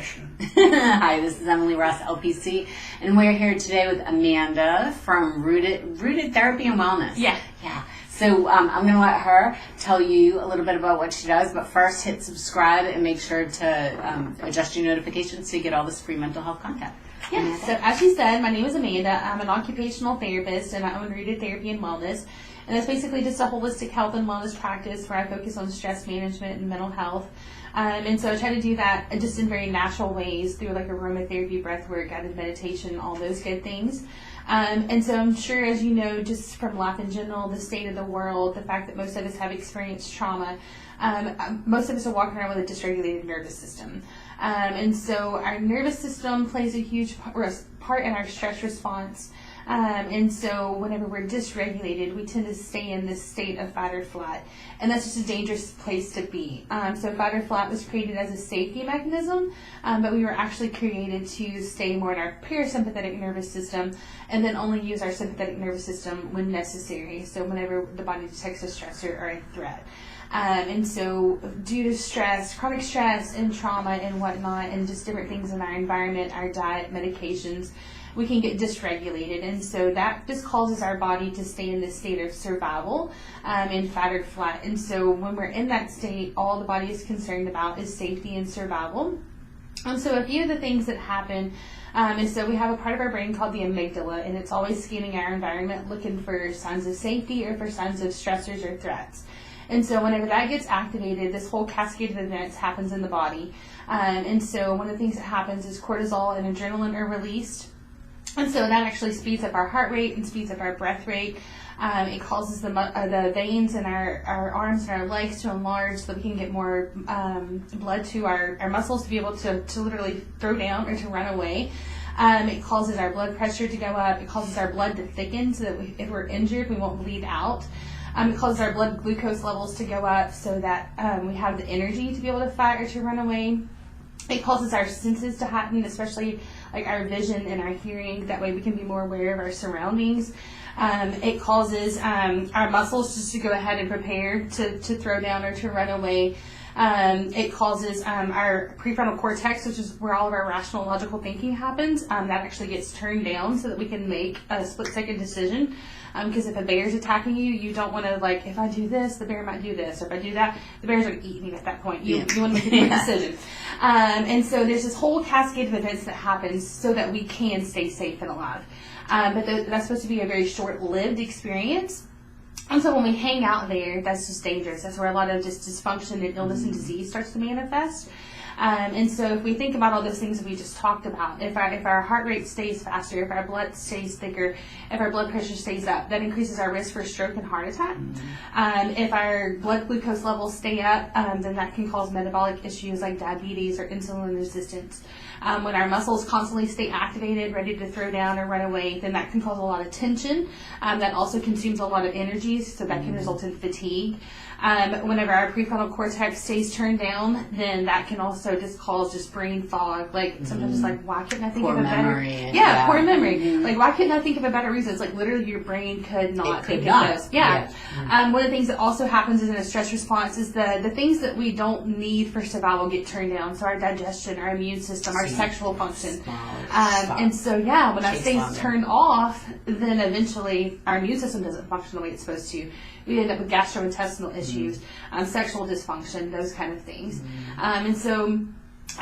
Cration. Hi, this is Emily Ross, LPC, and we're here today with Amanda from Rooted Therapy and Wellness. Yeah. So I'm going to let her tell you a little bit about what she does, but first hit subscribe and make sure to adjust your notifications so you get all this free mental health content. Yeah, so as she said, my name is Amanda. I'm an occupational therapist and I own Rooted Therapy and Wellness. And that's basically just a holistic health and wellness practice where I focus on stress management and mental health. And so I try to do that just in very natural ways through like aromatherapy, breath work, guided meditation, all those good things. And so I'm sure, as you know, just from life in general, the state of the world, the fact that most of us have experienced trauma, most of us are walking around with a dysregulated nervous system. And so our nervous system plays a huge part in our stress response. And so whenever we're dysregulated, we tend to stay in this state of fight or flight. And that's just a dangerous place to be. So fight or flight was created as a safety mechanism, but we were actually created to stay more in our parasympathetic nervous system and then only use our sympathetic nervous system when necessary. So whenever the body detects a stressor or a threat. And so due to stress, chronic stress and trauma and whatnot, and just different things in our environment, our diet, medications, we can get dysregulated, and so that just causes our body to stay in this state of survival and fight or flight. And so when we're in that state, all the body is concerned about is safety and survival. And so a few of the things that happen is so we have a part of our brain called the amygdala, and it's always scanning our environment looking for signs of safety or for signs of stressors or threats. And so whenever that gets activated, this whole cascade of events happens in the body. And so one of the things that happens is cortisol and adrenaline are released. And so that actually speeds up our heart rate and speeds up our breath rate. It causes the veins in our arms and our legs to enlarge so that we can get more blood to our muscles to be able to literally throw down or to run away. It causes our blood pressure to go up. It causes our blood to thicken so that if we're injured, we won't bleed out. It causes our blood glucose levels to go up so that we have the energy to be able to fight or to run away. It causes our senses to heighten, especially like our vision and our hearing. That way we can be more aware of our surroundings. It causes our muscles just to go ahead and prepare to throw down or to run away. It causes our prefrontal cortex, which is where all of our rational logical thinking happens, that actually gets turned down so that we can make a split-second decision. Because if a bear is attacking you, you don't want to, like, if I do this, the bear might do this. Or if I do that, the bear's going to eat me at that point. You want to make a quick decision. And so there's this whole cascade of events that happens so that we can stay safe and alive. But that's supposed to be a very short-lived experience. And so when we hang out there, that's just dangerous. That's where a lot of just dysfunction and illness and disease starts to manifest. And so if we think about all those things that we just talked about, if our heart rate stays faster, if our blood stays thicker, if our blood pressure stays up, that increases our risk for stroke and heart attack. If our blood glucose levels stay up, then that can cause metabolic issues like diabetes or insulin resistance. When our muscles constantly stay activated, ready to throw down or run away, then that can cause a lot of tension. That also consumes a lot of energy, so that can result in fatigue. Whenever our prefrontal cortex stays turned down, then that can also just cause brain fog. Like sometimes it's like, why couldn't I think of a better? Poor memory. Like, why couldn't I think of a better reason? It's like literally your brain could not think of those. One of the things that also happens in a stress response is the things that we don't need for survival get turned down. So our digestion, our immune system, our sexual function. And so when that thing's turned off, then eventually our immune system doesn't function the way it's supposed to. We end up with gastrointestinal issues, sexual dysfunction, those kind of things. And so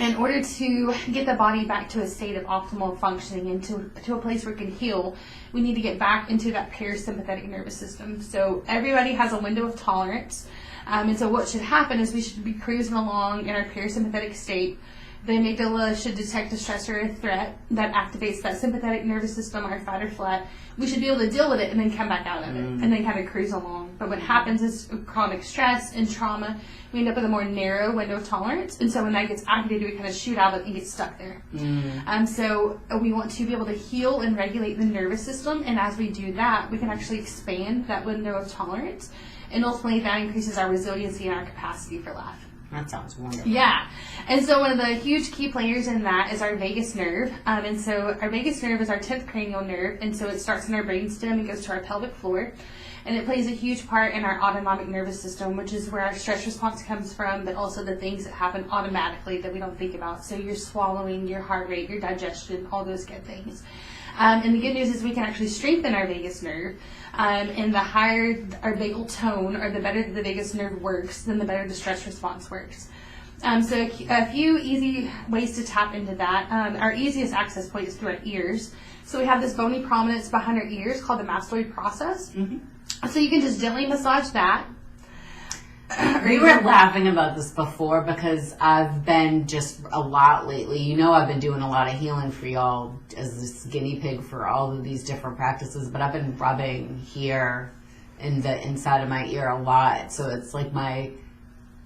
in order to get the body back to a state of optimal functioning and to a place where it can heal, we need to get back into that parasympathetic nervous system. So everybody has a window of tolerance. And so what should happen is we should be cruising along in our parasympathetic state. The amygdala should detect a stress or a threat that activates that sympathetic nervous system, our fight or flight. We should be able to deal with it and then come back out of it and then kind of cruise along. But what happens is chronic stress and trauma, we end up with a more narrow window of tolerance. And so when that gets activated, we kind of shoot out of it and get stuck there. So we want to be able to heal and regulate the nervous system. And as we do that, we can actually expand that window of tolerance. And ultimately, that increases our resiliency and our capacity for life. That sounds wonderful. Yeah. And so one of the huge key players in that is our vagus nerve. And so our vagus nerve is our 10th cranial nerve. And so it starts in our brainstem and goes to our pelvic floor. and it plays a huge part in our autonomic nervous system, which is where our stress response comes from, but also the things that happen automatically that we don't think about. So your swallowing, your heart rate, your digestion, all those good things. And the good news is we can actually strengthen our vagus nerve. And the higher our vagal tone, or the better the vagus nerve works, then the better the stress response works. So a few easy ways to tap into that. Our easiest access point is through our ears. So we have this bony prominence behind our ears called the mastoid process. Mm-hmm. So you can just gently massage that. We were laughing about this before because I've been just a lot lately. You know, I've been doing a lot of healing for y'all as this guinea pig for all of these different practices, but I've been rubbing here in the inside of my ear a lot. So it's like my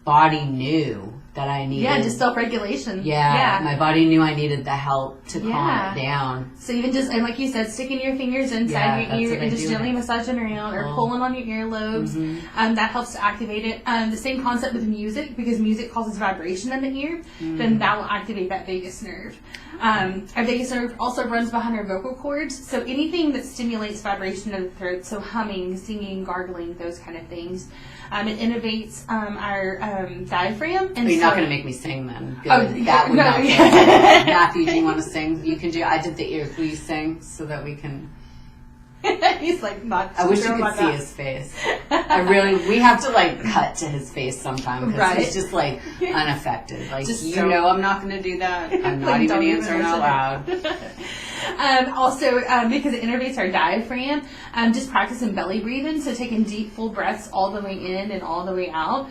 body knew that I needed. Yeah, just self-regulation. Yeah, my body knew I needed the help to calm it down. So even just, and like you said, sticking your fingers inside your ear and just gently massaging around or pulling on your earlobes, that helps to activate it. The same concept with music, because music causes vibration in the ear, then that will activate that vagus nerve. Our vagus nerve also runs behind our vocal cords, so anything that stimulates vibration in the throat, so humming, singing, gargling, those kind of things. It innervates our diaphragm. And you're not going to make me sing then. That would not. Matthew, do you want to sing? You can do. I did the ear. Will you sing so that we can? He's like not. I wish you could see his face. We have to like cut to his face sometime because he's just like unaffected. Like I'm not going to do that. I'm not even answering out loud. Also, because it innervates our diaphragm, just practicing belly breathing, so taking deep, full breaths all the way in and all the way out.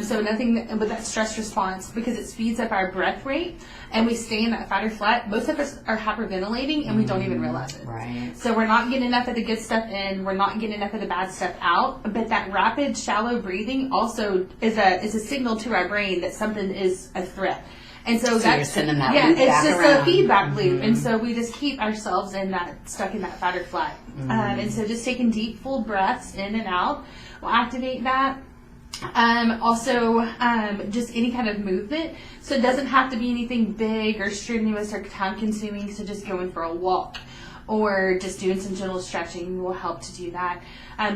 So nothing with that stress response, because it speeds up our breath rate, and we stay in that fight or flight. Most of us are hyperventilating, and we don't even realize it. Right. So we're not getting enough of the good stuff in, we're not getting enough of the bad stuff out, but that rapid, shallow breathing also is a signal to our brain that something is a threat. And so you're sending that loop back it's just around. a feedback loop, and so we just keep ourselves stuck in that fight or flight. And so just taking deep, full breaths in and out will activate that. Also, just any kind of movement. So it doesn't have to be anything big or strenuous or time-consuming. So just going for a walk or just doing some gentle stretching will help to do that.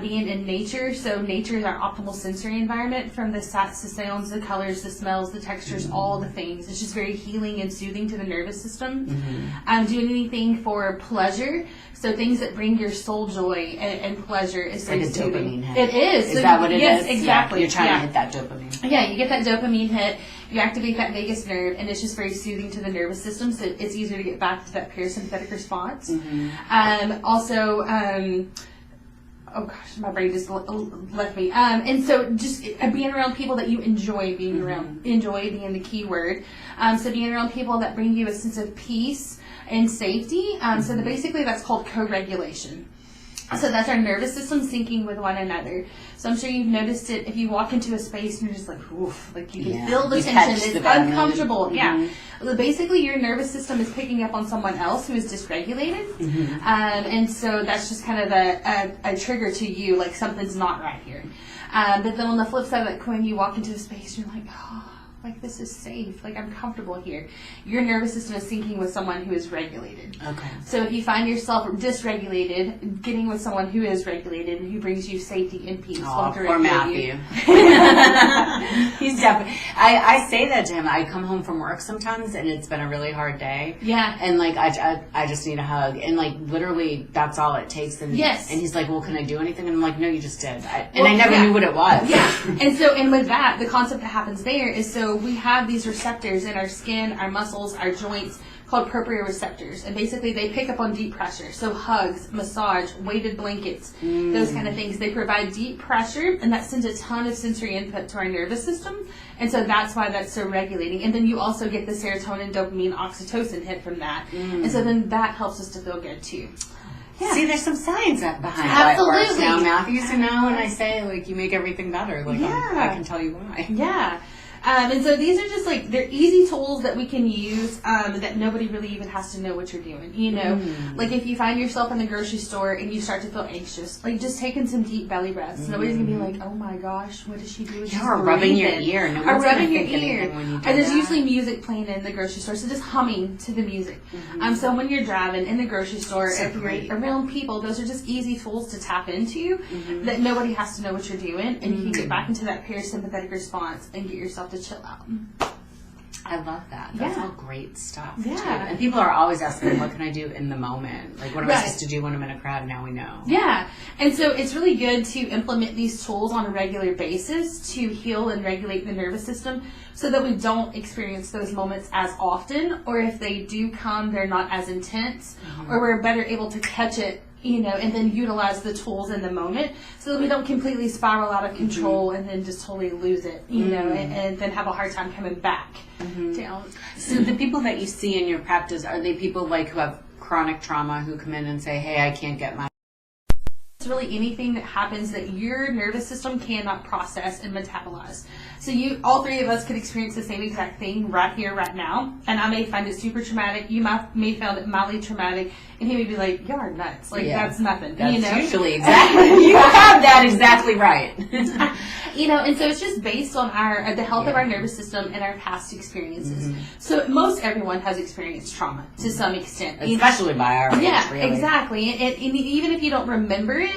Being in nature, so nature is our optimal sensory environment, from the sights, the sounds, the colors, the smells, the textures, all the things. It's just very healing and soothing to the nervous system. Doing anything for pleasure, so things that bring your soul joy and pleasure is like so a soothing. Dopamine hit. It is. Is that what it is? Yes, exactly. Yeah, you're trying to hit that dopamine. Yeah, you get that dopamine hit, you activate that vagus nerve, and it's just very soothing to the nervous system, so it's easier to get back to that parasympathetic response. Also, oh gosh, my brain just left me. And so just being around people that you enjoy being around, enjoy being the key word. So being around people that bring you a sense of peace and safety. So basically that's called co-regulation. So that's our nervous system syncing with one another. So I'm sure you've noticed it if you walk into a space and you're just like, oof, like you can feel the tension. It's uncomfortable. Yeah. Basically, your nervous system is picking up on someone else who is dysregulated. And so that's just kind of a trigger to you, like something's not right here. But then on the flip side of that coin, you walk into a space and you're like, oh, like this is safe, like I'm comfortable here. Your nervous system is syncing with someone who is regulated. Okay. So if you find yourself dysregulated, getting with someone who is regulated and who brings you safety and peace. Oh, poor Matthew. He's definitely. I say that to him. I come home from work sometimes and it's been a really hard day. Yeah. And like I just need a hug, and like literally that's all it takes. And yes. And he's like, well, can I do anything? And I'm like, no, you just did. I never knew what it was. Yeah. And with that, the concept that happens there is, so we have these receptors in our skin, our muscles, our joints, called proprioceptors, and basically they pick up on deep pressure. So hugs, massage, weighted blankets, those kind of things. They provide deep pressure, and that sends a ton of sensory input to our nervous system, and so that's why that's so regulating. And then you also get the serotonin, dopamine, oxytocin hit from that, and so then that helps us to feel good too. Yeah. See, there's some science behind how it works now, Matthew. So now when I say, like, you make everything better, like, I can tell you why. Yeah. And so these are just like, they're easy tools that we can use that nobody really even has to know what you're doing. You know, like if you find yourself in the grocery store and you start to feel anxious, like just taking some deep belly breaths. Nobody's gonna be like, oh my gosh, what is she doing? Yeah, or rubbing your ear. No one's gonna think anything when you do that. And there's usually music playing in the grocery store, so just humming to the music. So when you're driving in the grocery store, if you're around people, those are just easy tools to tap into that nobody has to know what you're doing, and you can get back into that parasympathetic response and get yourself to chill out. I love that. That's all great stuff. Yeah. Too. And people are always asking, what can I do in the moment? Like, what am I supposed to do when I'm in a crowd? Now we know. Yeah. And so it's really good to implement these tools on a regular basis to heal and regulate the nervous system so that we don't experience those moments as often, or if they do come, they're not as intense, or we're better able to catch it, you know, and then utilize the tools in the moment so that we don't completely spiral out of control and then just totally lose it, you know, and then have a hard time coming back down. So the people that you see in your practice, are they people like who have chronic trauma who come in and say, hey, I can't get my... It's really anything that happens that your nervous system cannot process and metabolize. So all three of us could experience the same exact thing right here, right now. And I may find it super traumatic. You may find it mildly traumatic. And he may be like, you're nuts. Like, that's nothing. That's you know? usually exactly. You have that exactly right. You know, and so it's just based on the health of our nervous system and our past experiences. So most everyone has experienced trauma to some extent. Especially by our age, Yeah, really. exactly. And even if you don't remember it,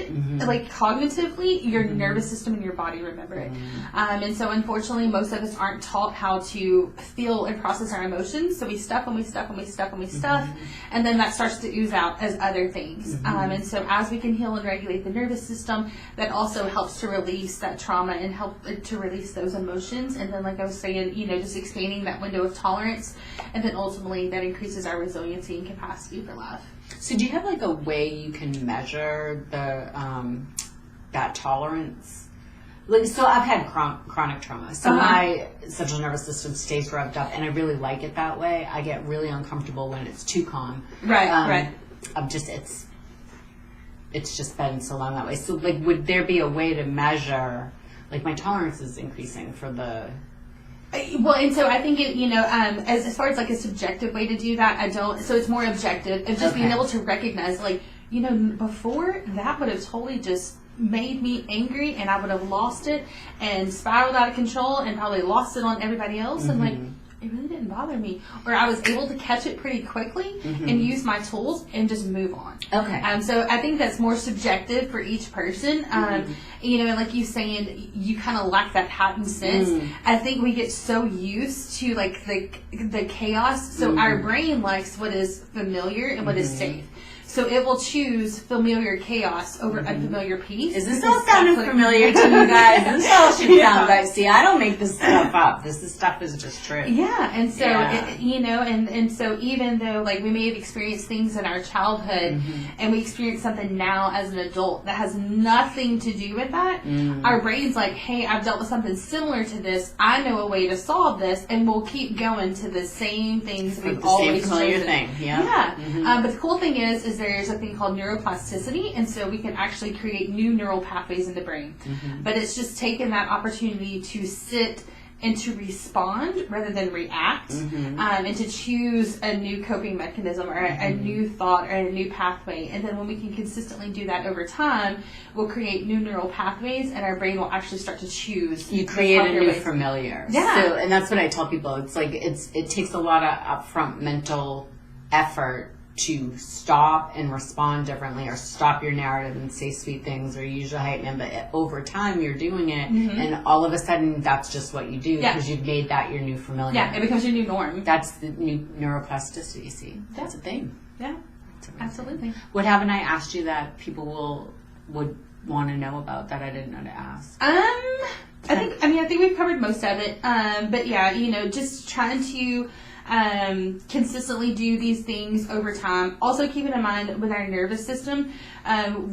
like cognitively, your nervous system and your body remember it. And so unfortunately, most of us aren't taught how to feel and process our emotions. So we stuff and we stuff and we stuff and we stuff. And then that starts to ooze out as other things. And so as we can heal and regulate the nervous system, that also helps to release that trauma and help to release those emotions. And then, like I was saying, you know, just expanding that window of tolerance. And then ultimately that increases our resiliency and capacity for life. So do you have like a way you can measure the that tolerance? Like, so I've had chronic trauma. So my central nervous system stays revved up, and I really like it that way. I get really uncomfortable when it's too calm. Right. I'm just it's just been so long that way. So like, would there be a way to measure? Like, my tolerance is increasing for the... Well, and so I think it, you know, as far as like a subjective way to do that, I don't. So it's more objective of just being able to recognize, like, you know, before that would have totally just made me angry, and I would have lost it and spiraled out of control and probably lost it on everybody else. And like, it really didn't bother me, or I was able to catch it pretty quickly and use my tools and just move on. So I think that's more subjective for each person. You know, and like you saying, you kind of lack that heightened sense. I think we get so used to like the chaos. So our brain likes what is familiar and what is safe. So it will choose familiar chaos over unfamiliar peace. Is this all sounding familiar to you guys? This all should sound like, see, I don't make this stuff up. This stuff is just true. Yeah, and so, you know, and so even though, like, we may have experienced things in our childhood and we experience something now as an adult that has nothing to do with that, our brain's like, hey, I've dealt with something similar to this. I know a way to solve this, and we'll keep going to the same things we've always chosen. The same familiar thing, But the cool thing is there's a thing called neuroplasticity, and so we can actually create new neural pathways in the brain. But it's just taking that opportunity to sit and to respond rather than react, and to choose a new coping mechanism or a new thought or a new pathway. And then when we can consistently do that over time, we'll create new neural pathways, and our brain will actually start to choose. You create a new familiar. Yeah. So, and that's what I tell people. It's like it takes a lot of upfront mental effort to stop and respond differently, or stop your narrative and say sweet things or use your hype man. But over time, you're doing it, and all of a sudden, that's just what you do because you've made that your new familiar. Yeah, it becomes your new norm. That's the new neuroplasticity. See, that's a thing. Yeah, absolutely. What haven't I asked you that people would want to know about that I didn't know to ask? I think we've covered most of it. But yeah, you know, just trying to consistently do these things over time. Also keeping in mind with our nervous system,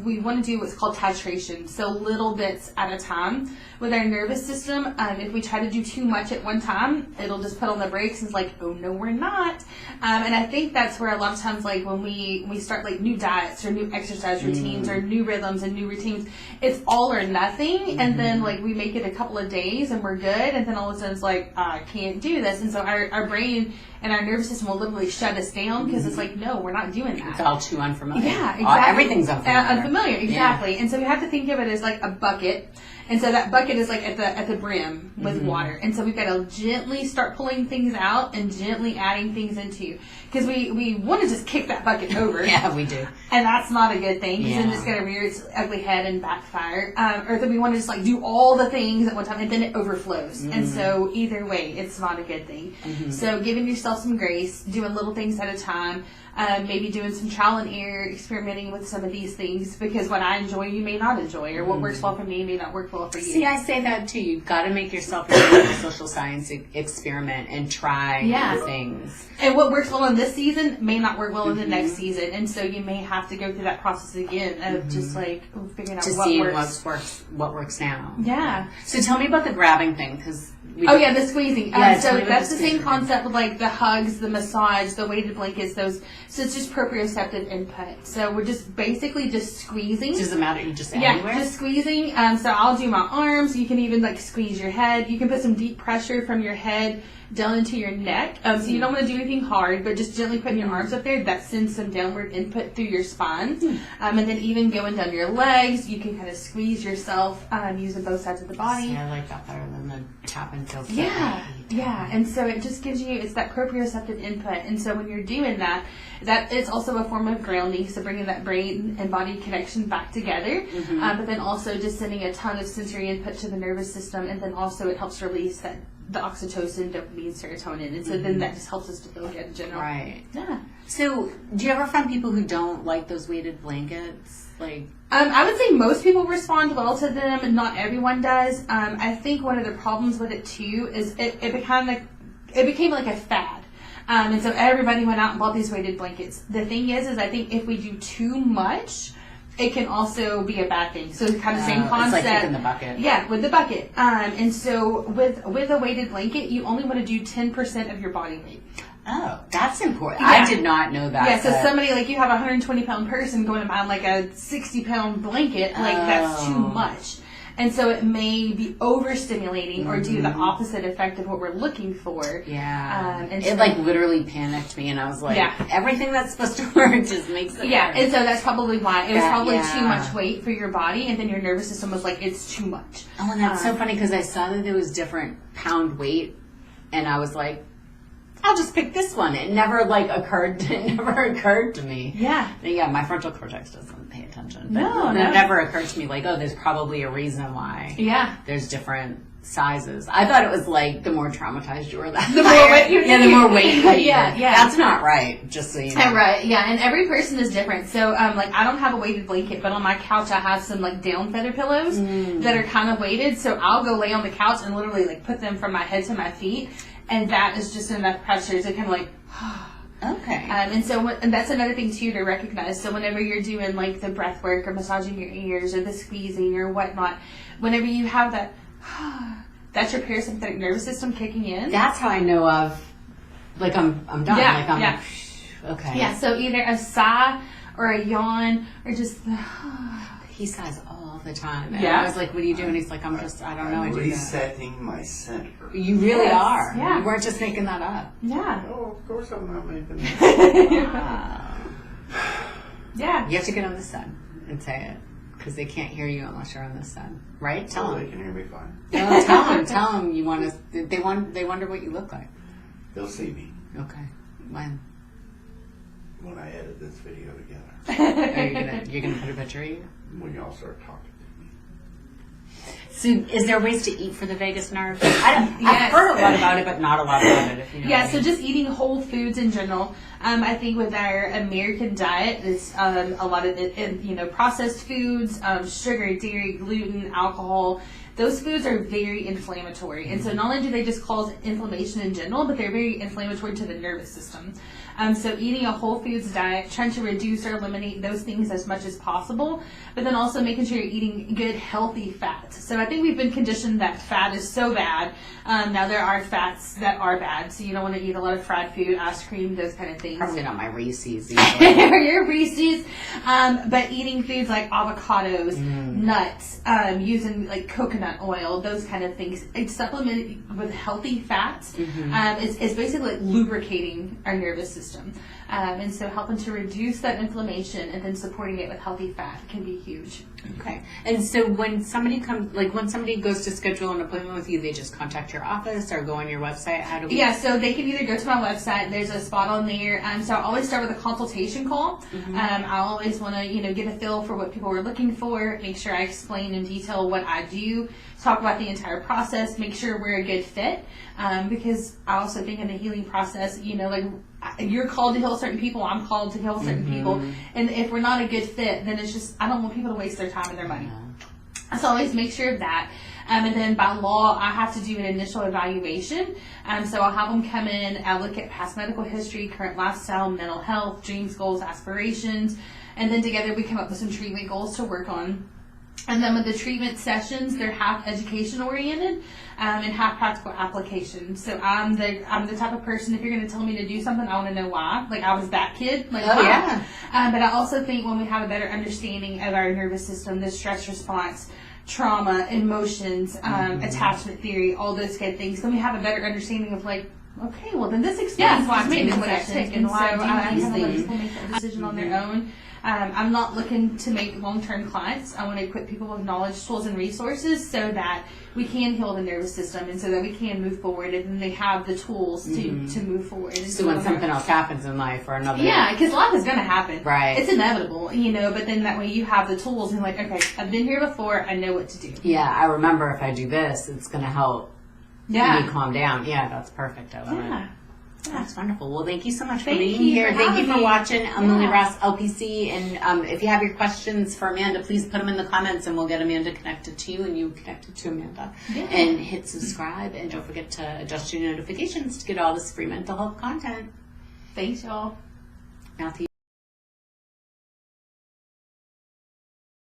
we want to do what's called titration, so little bits at a time. With our nervous system, if we try to do too much at one time, it'll just put on the brakes and it's like, oh no, we're not. And I think that's where a lot of times, like when we start like new diets or new exercise routines or new rhythms and new routines, it's all or nothing. And then like we make it a couple of days and we're good, and then all of a sudden it's like, I can't do this. And so our brain and our nervous system will literally shut us down because it's like, no, we're not doing that. It's all too unfamiliar. Yeah, exactly. Everything's unfamiliar. Unfamiliar, exactly. Yeah. And so we have to think of it as like a bucket. And so that bucket is like at the brim with water. And so we've got to gently start pulling things out and gently adding things into. Because we want to just kick that bucket over. Yeah, we do. And that's not a good thing, because then it's going to rear its ugly head and backfire. Or that we want to just like do all the things at one time and then it overflows. And so either way, it's not a good thing. So giving yourself some grace, doing little things at a time. Maybe doing some trial and error, experimenting with some of these things, because what I enjoy you may not enjoy, or what works well for me may not work well for you. See, I say that too. You've got to make yourself a social science experiment and try new things. And what works well in this season may not work well in the next season, and so you may have to go through that process again of just like figuring out what works now. Yeah. So tell me about the grabbing thing, because the squeezing. So that's the same thing. concept with like the hugs, the massage, the weighted blankets, those. So it's just proprioceptive input. So we're just basically just squeezing. Does it matter? You just anywhere? Just squeezing. So I'll do my arms. You can even like squeeze your head. You can put some deep pressure from your head down into your neck. So you don't want to do anything hard, but just gently putting your arms up there. That sends some downward input through your spine. And then even going down your legs, you can kind of squeeze yourself using both sides of the body. Yeah, I like that better than the tap and feel. Yeah. And so it just gives you, it's that proprioceptive input. And so when you're doing that it's also a form of grounding, so bringing that brain and body connection back together. But then also just sending a ton of sensory input to the nervous system, and then also it helps release the oxytocin, dopamine, serotonin, and so then that just helps us to feel good in general. Right. Yeah. So, do you ever find people who don't like those weighted blankets? Like, I would say most people respond well to them, and not everyone does. I think one of the problems with it too is it became like a fad. And so everybody went out and bought these weighted blankets. The thing is I think if we do too much, it can also be a bad thing. So it's kind of the same concept. It's like kicking the bucket. Yeah, with the bucket. And so with a weighted blanket, you only want to do 10% of your body weight. Oh, that's important. Yeah. I did not know that. Yeah, so somebody, like you have a 120-pound person going to buy like a 60-pound blanket, like that's too much. And so it may be overstimulating or do the opposite effect of what we're looking for. Yeah. And it like literally panicked me, and I was like, everything that's supposed to work just makes it work. And so that's probably why. It was probably too much weight for your body, and then your nervous system was like, it's too much. Oh, and that's so funny, because I saw that there was different pound weight, and I was like, I'll just pick this one. It never occurred to me. Yeah, my frontal cortex doesn't pay attention. No. It never occurred to me like, oh, there's probably a reason why. Yeah. There's different sizes. I thought it was like the more traumatized you were, the more weight you need. Yeah, the more weight. Yeah. That's not right, just so you know. Right, yeah, and every person is different. So, like, I don't have a weighted blanket, but on my couch I have some, like, down feather pillows that are kind of weighted. So I'll go lay on the couch and literally, like, put them from my head to my feet. And that is just enough pressure to kind of like, okay. And that's another thing too to recognize. So whenever you're doing like the breath work or massaging your ears or the squeezing or whatnot, whenever you have that, that's your parasympathetic nervous system kicking in. That's how I know of, like I'm done. Yeah, okay. Yeah. So either a sigh or a yawn or just. He sighs all the time. And I was like, what are you doing? He's like, I don't know. I'm resetting my center. You really are. Yeah. You weren't just making that up. Yeah. Oh, of course I'm not making that Wow. Yeah. You have to get on the sun and say it, because they can't hear you unless you're on the sun. Right? Tell them. They can hear me fine. No, tell them you want to. They wonder what you look like. They'll see me. Okay. When I edit this video together. You're gonna put a picture of you? When y'all start talking to me. So, is there ways to eat for the vagus nerve? I've heard a lot about it, but not a lot about it. If you know what I mean. So just eating whole foods in general. I think with our American diet, it's a lot of processed foods, sugar, dairy, gluten, alcohol. those foods are very inflammatory. And so not only do they just cause inflammation in general, but they're very inflammatory to the nervous system. So eating a whole foods diet, trying to reduce or eliminate those things as much as possible, but then also making sure you're eating good, healthy fats. So I think we've been conditioned that fat is so bad. Now there are fats that are bad, so you don't want to eat a lot of fried food, ice cream, those kind of things. Probably not my Reese's Or your Reese's. But eating foods like avocados, nuts, using like coconut oil, those kind of things. It's supplemented with healthy fats. It's basically like lubricating our nervous system. And so helping to reduce that inflammation and then supporting it with healthy fat can be huge. Okay. And so when somebody goes to schedule an appointment with you, they just contact your office or go on your website? How do we? Yeah, so they can either go to my website. There's a spot on there. So I always start with a consultation call. I always want to, get a feel for what people are looking for, make sure I explain in detail what I do, talk about the entire process, make sure we're a good fit. Because I also think in the healing process, you're called to heal certain people, I'm called to heal certain people. And if we're not a good fit, then it's just, I don't want people to waste their time and their money. So always make sure of that. And then by law, I have to do an initial evaluation. So I'll have them come in, I'll look at past medical history, current lifestyle, mental health, dreams, goals, aspirations. And then together we come up with some treatment goals to work on. And then with the treatment sessions, they're half education oriented and half practical application. So I'm the type of person, if you're going to tell me to do something, I want to know why. Like I was that kid. Like, why? Yeah. But I also think when we have a better understanding of our nervous system, the stress response, trauma, emotions, attachment theory, all those kind of things, then we have a better understanding of like, okay, well then this explains why I'm taking what I take, and so I have to let people make that decision on their own. I'm not looking to make long-term clients. I want to equip people with knowledge, tools, and resources so that we can heal the nervous system and so that we can move forward and then they have the tools to move forward. And So when something else happens in life or another. Yeah, because life is going to happen. Right. It's inevitable, but then that way you have the tools and like, okay, I've been here before, I know what to do. Yeah, I remember if I do this, it's going to help me calm down. Yeah, that's perfect. I love it. Yeah. That's wonderful. Well, thank you so much for Thank being you here. for Thank you having for me. watching Emily Ross LPC. And if you have your questions for Amanda, please put them in the comments and we'll get Amanda connected to you and you connected to Amanda. Yeah. And hit subscribe and don't forget to adjust your notifications to get all this free mental health content. Thanks, y'all. Now to you.